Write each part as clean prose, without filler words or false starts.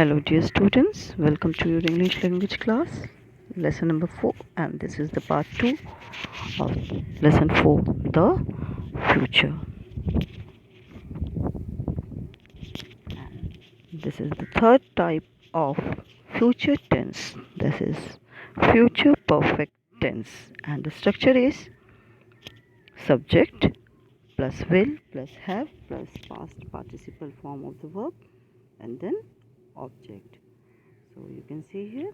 Hello dear students, welcome to your English language class, lesson number 4, and this is the part 2 of lesson 4, the future. And this is the third type of future tense. This is future perfect tense, and the structure is subject plus will plus have plus past participle form of the verb and then object. So you can see here,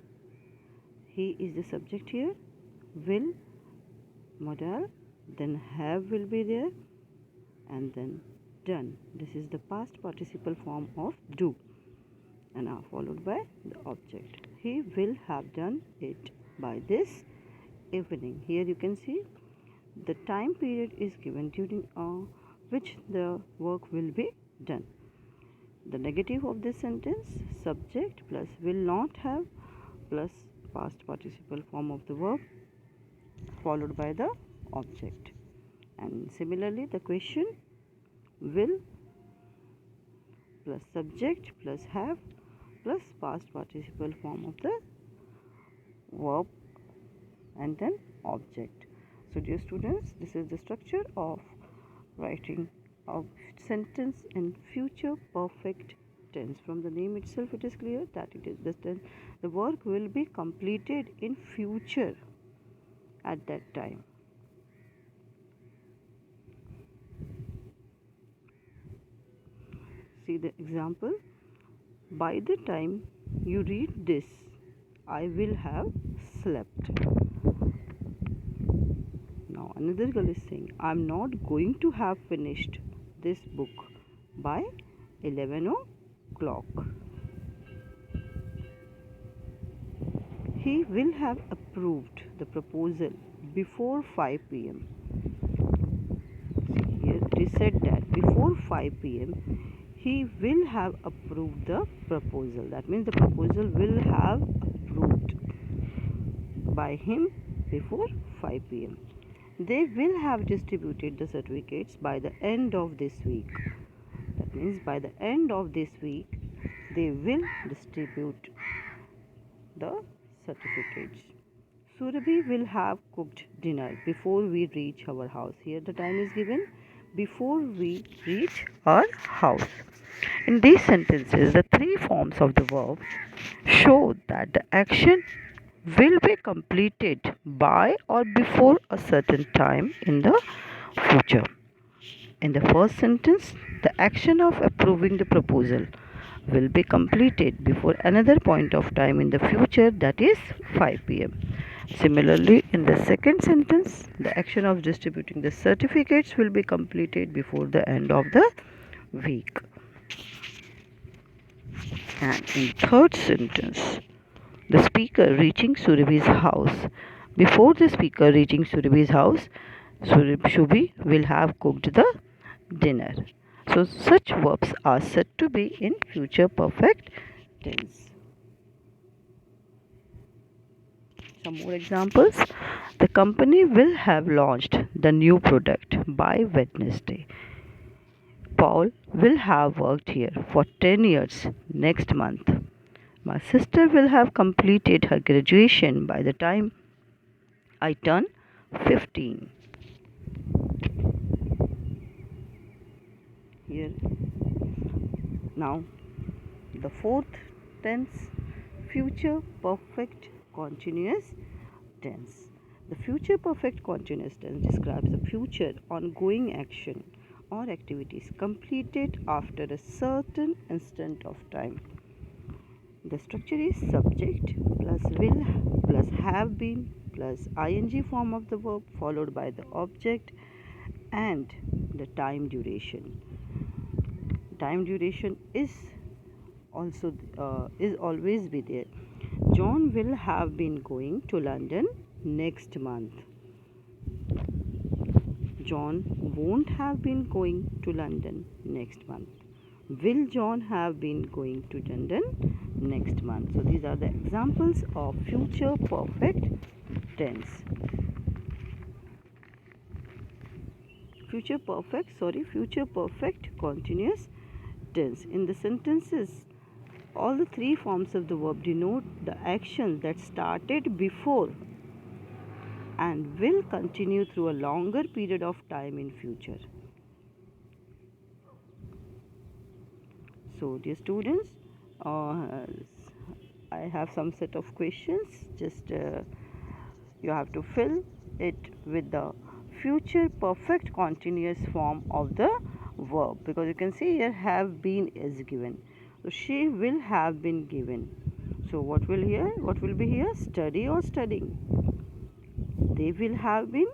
he is the subject here, will, modal, then have will be there, and then done. This is the past participle form of do, and now followed by the object. He will have done it by this evening. Here you can see the time period is given during which the work will be done. The negative of this sentence, subject plus will not have plus past participle form of the verb followed by the object. And similarly the question, will plus subject plus have plus past participle form of the verb and then object. So dear students, this is the structure of writing a sentence in future perfect tense. From the name itself it is clear that it is the work will be completed in future at that time. See the example. By the time you read this, I will have slept. Now another girl is saying, I am not going to have finished this book by 11 o'clock. He will have approved the proposal before 5 p.m. Here it is said that before 5 p.m. he will have approved the proposal. That means the proposal will have approved by him before 5 p.m. They will have distributed the certificates by the end of this week. That means by the end of this week they will distribute the certificates. Surabhi will have cooked dinner before we reach our house. Here the time is given before we reach our house. In these sentences, the three forms of the verb show that the action will be completed by or before a certain time in the future. In the first sentence, the action of approving the proposal will be completed before another point of time in the future, that is 5 p.m. Similarly, in the second sentence, the action of distributing the certificates will be completed before the end of the week. And in third sentence, the speaker reaching Surabhi's house. Before the speaker reaching Surabhi's house, Surabhi will have cooked the dinner. So such verbs are said to be in future perfect tense. Some more examples. The company will have launched the new product by Wednesday. Paul will have worked here for 10 years next month. My sister will have completed her graduation by the time I turn 15. Here now the fourth tense, future perfect continuous tense. The future perfect continuous tense describes the future ongoing action or activities completed after a certain instant of time. The structure is subject plus will plus have been plus ing form of the verb followed by the object and the time duration. Time duration is always be there. John will have been going to London next month. John won't have been going to London next month. Will John have been going to London next month? So these are the examples of future perfect tense. Future perfect continuous tense. In the sentences All the three forms of the verb denote the action that started before and will continue through a longer period of time in future. So, dear students, I have some set of questions. Just you have to fill it with the future perfect continuous form of the verb, because you can see here have been is given. So she will have been given. So what will be here? Study or studying. They will have been,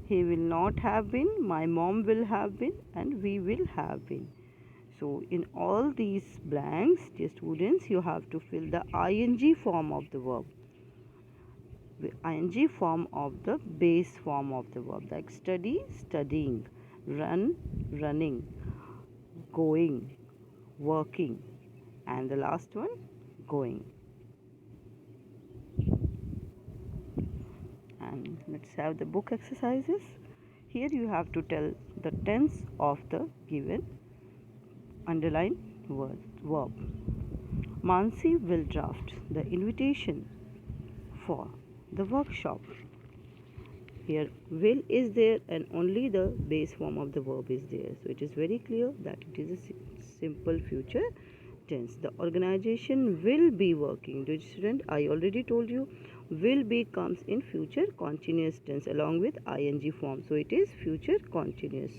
he will not have been, my mom will have been, and we will have been. So in all these blanks, dear students, you have to fill the ing form of the verb. The ing form of the base form of the verb, like study, studying, run, running, going, working, and the last one, going. And let's have the book exercises. Here you have to tell the tense of the given underlined verb. Mansi will draft the invitation for the workshop. Here will is there and only the base form of the verb is there. So it is very clear that it is a simple future tense. The organization will be working. Dear student, I already told you will be comes in future continuous tense along with ing form. So it is future continuous.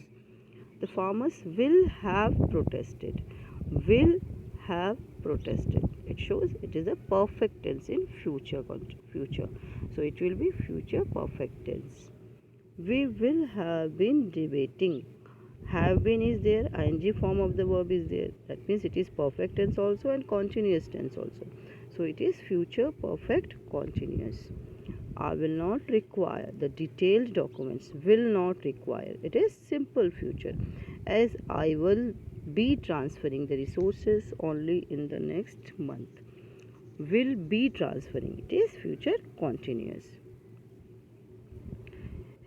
The farmers will have protested. Will have protested. It shows it is a perfect tense in future. So it will be future perfect tense. We will have been debating. Have been is there, ing form of the verb is there. That means it is perfect tense also and continuous tense also. So it is future perfect continuous. I will not require the detailed documents. Will not require. It is simple future, as I will be transferring the resources only in the next month. Will be transferring. It is future continuous.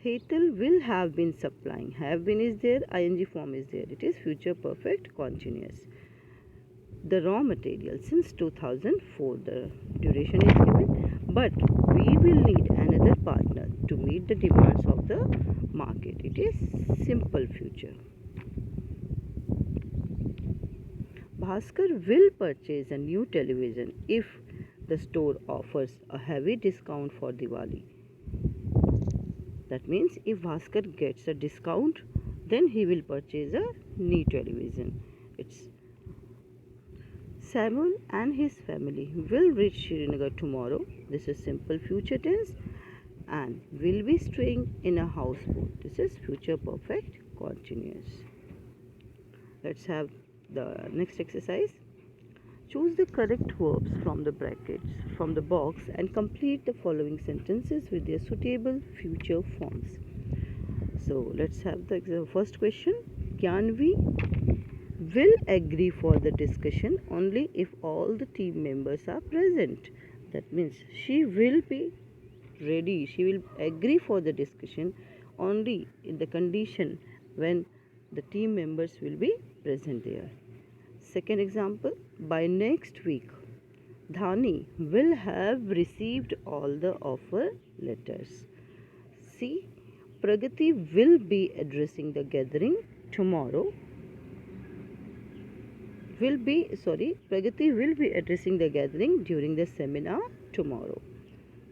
Hetal will have been supplying. Have been is there, ing form is there. It is future perfect continuous. The raw material since 2004, the duration is given, but we will need another partner to meet the demands of the market. It is simple future. Bhaskar will purchase a new television if the store offers a heavy discount for Diwali. That means if Bhaskar gets a discount, then he will purchase a new television. It's Samuel and his family will reach Srinagar tomorrow. This is simple future tense, and will be staying in a houseboat. This is future perfect continuous. Let's have the next exercise. Choose the correct verbs from the brackets from the box and complete the following sentences with their suitable future forms. So let's have the first question. Gyanvi will agree for the discussion only if all the team members are present. That means she will be ready. She will agree for the discussion only in the condition when the team members will be present there. Second example, by next week, Dhani will have received all the offer letters. C. Pragati will be addressing the gathering tomorrow. Pragati will be addressing the gathering during the seminar tomorrow.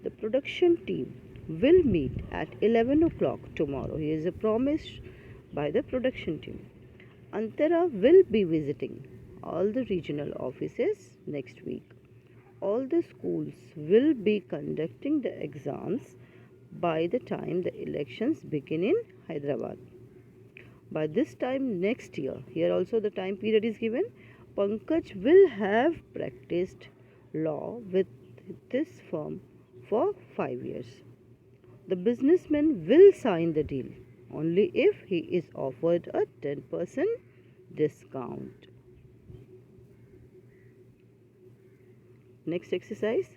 The production team will meet at 11 o'clock tomorrow. Here is a promise by the production team. Antara will be visiting all the regional offices next week. All the schools will be conducting the exams by the time the elections begin in Hyderabad. By this time next year, here also the time period is given, Pankaj will have practiced law with this firm for 5 years. The businessman will sign the deal only if he is offered a 10% discount. Next exercise.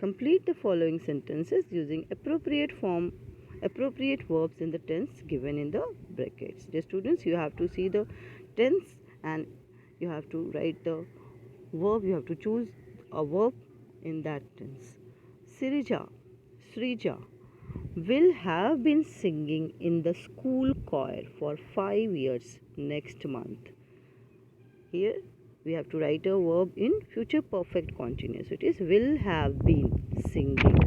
Complete the following sentences using appropriate verbs in the tense given in the brackets. Dear students, you have to see the tense and you have to write the verb, you have to choose a verb in that tense. Srija will have been singing in the school choir for 5 years next month. Here we have to write a verb in future perfect continuous. It is will have been singing.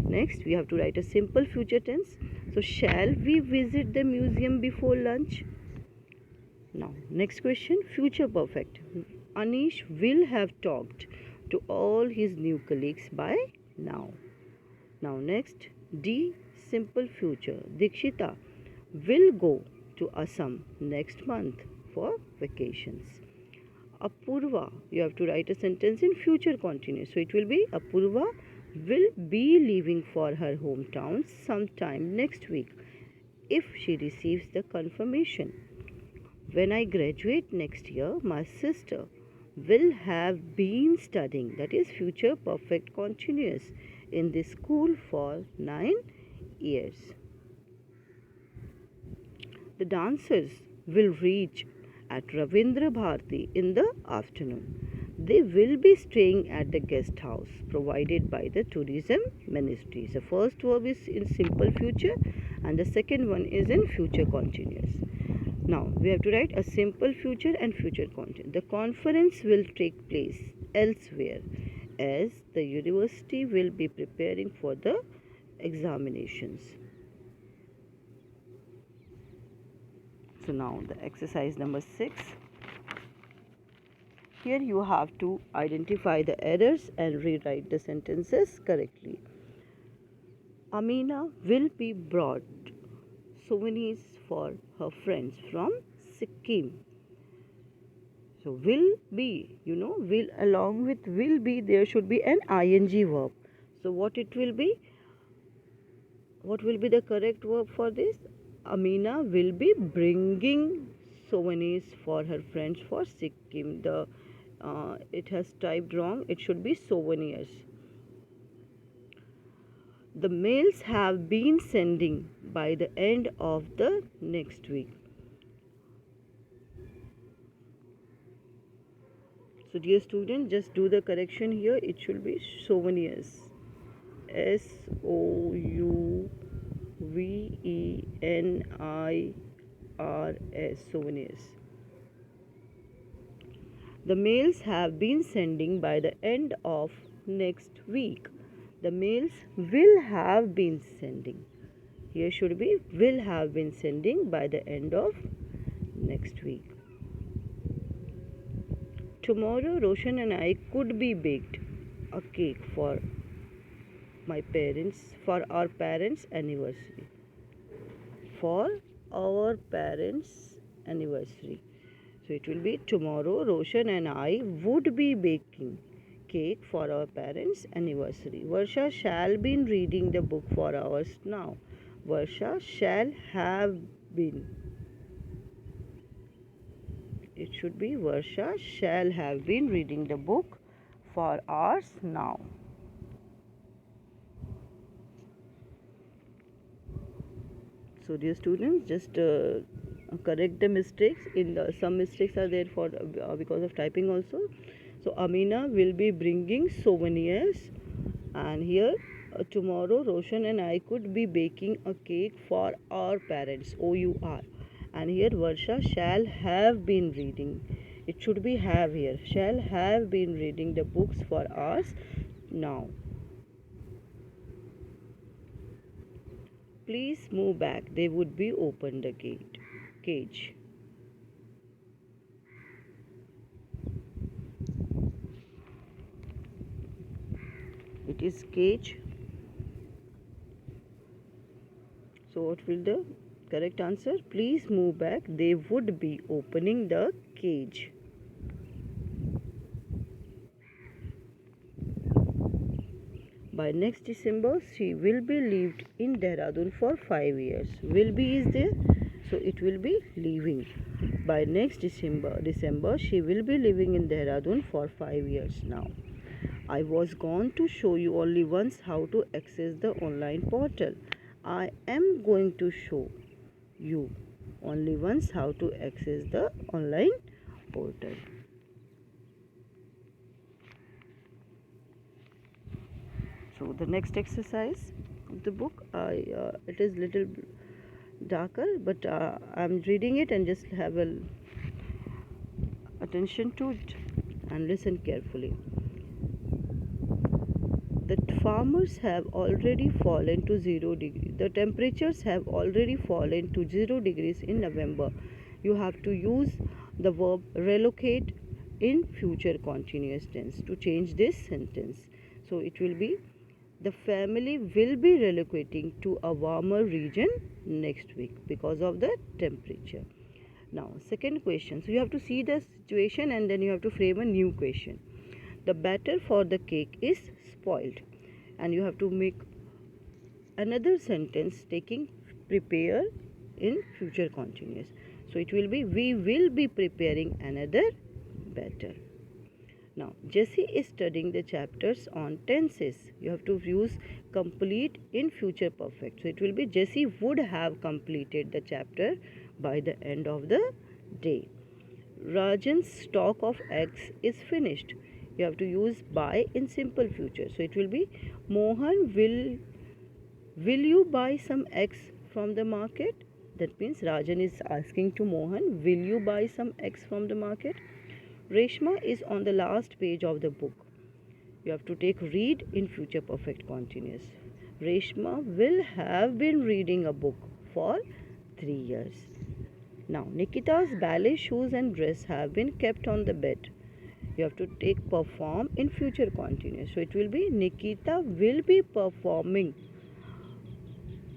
Next we have to write a simple future tense. So shall we visit the museum before lunch? Now next question, future perfect. Anish will have talked to all his new colleagues by now. Now next, D, simple future. Dikshita will go to Assam next month for vacations. Apurva, you have to write a sentence in future continuous. So it will be Apurva will be leaving for her hometown sometime next week if she receives the confirmation. When I graduate next year, my sister will have been studying, that is future perfect continuous, in this school for 9 years. The dancers will reach at Ravindra Bharati in the afternoon. They will be staying at the guest house provided by the tourism ministry. The first verb is in simple future and the second one is in future continuous. Now we have to write a simple future and future continuous. The conference will take place elsewhere as the university will be preparing for the examinations. So now the exercise number 6. Here you have to identify the errors and rewrite the sentences correctly. Amina will be brought souvenirs for her friends from Sikkim. So will be, will along with will be there should be an ing verb. So what it will be? What will be the correct verb for this? Amina will be bringing souvenirs for her friends for Sikkim. It has typed wrong. It should be souvenirs. The mails have been sending by the end of the next week. So dear student, just do the correction here. It should be souvenirs. SOUVENIRS, souvenirs. The mails have been sending by the end of next week. The mails will have been sending. Here should be will have been sending by the end of next week. Tomorrow Roshan and I could be baked a cake for our parents' anniversary. For our parents' anniversary. So it will be tomorrow Roshan and I would be baking cake for our parents' anniversary. Varsha shall be reading the book for hours now. Varsha shall have been. It should be Varsha shall have been reading the book for hours now. So dear students, just correct the mistakes. Some mistakes are there for because of typing also. So Amina will be bringing souvenirs, and here tomorrow Roshan and I could be baking a cake for our parents. OUR. And here Varsha shall have been reading. It should be have here. Shall have been reading the books for us now. Please move back. They would be open the cage. It is cage. So what will the correct answer? Please move back. They would be opening the cage. By next December, she will be lived in Dehradun for 5 years. Will be is there, so it will be leaving. By next December, she will be living in Dehradun for 5 years now. I was going to show you only once how to access the online portal. I am going to show you only once how to access the online portal. So the next exercise of the book, it is little darker, but I'm reading it, and just have attention to it and listen carefully. The farmers have already fallen to 0 degrees. The temperatures have already fallen to 0 degrees in November. You have to use the verb relocate in future continuous tense to change this sentence. So it will be, the family will be relocating to a warmer region next week because of the temperature. Now, second question. So you have to see the situation and then you have to frame a new question. The batter for the cake is spoiled, and you have to make another sentence taking prepare in future continuous. So it will be, we will be preparing another batter. Now, Jessie is studying the chapters on tenses. You have to use complete in future perfect. So it will be, Jessie would have completed the chapter by the end of the day. Rajan's stock of eggs is finished. You have to use by in simple future. So it will be, Mohan, will you buy some eggs from the market? That means Rajan is asking to Mohan, will you buy some eggs from the market? Reshma is on the last page of the book. You have to take read in future perfect continuous. Reshma will have been reading a book for 3 years. Now, Nikita's ballet shoes and dress have been kept on the bed. You have to take perform in future continuous. So it will be, Nikita will be performing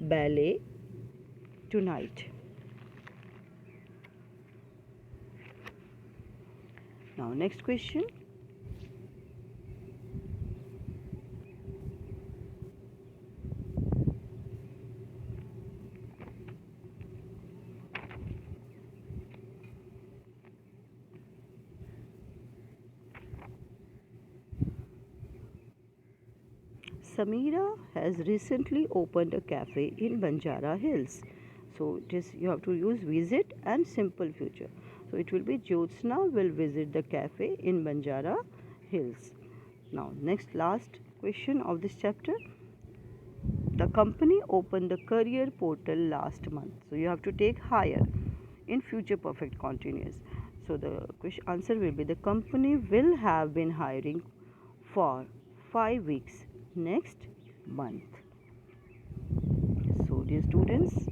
ballet tonight. Now, next question. Samira has recently opened a cafe in Banjara Hills. So it is, you have to use visit and simple future. So it will be, Jyotsna will visit the cafe in Banjara Hills. Now, next last question of this chapter. The company opened the career portal last month. So you have to take hire in future perfect continuous. So the answer will be, the company will have been hiring for 5 weeks next month. So dear students,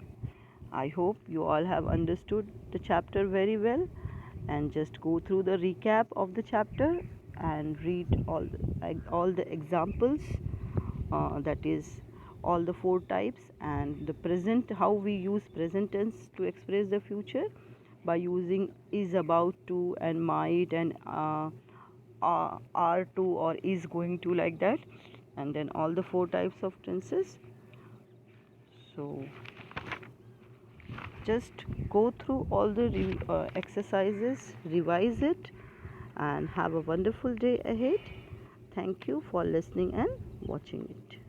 I hope you all have understood the chapter very well, and just go through the recap of the chapter and read all the examples, that is all the 4 types, and the present, how we use present tense to express the future by using is about to and might and are to or is going to, like that, and then all the 4 types of tenses. So just go through all the exercises, revise it, and have a wonderful day ahead. Thank you for listening and watching it.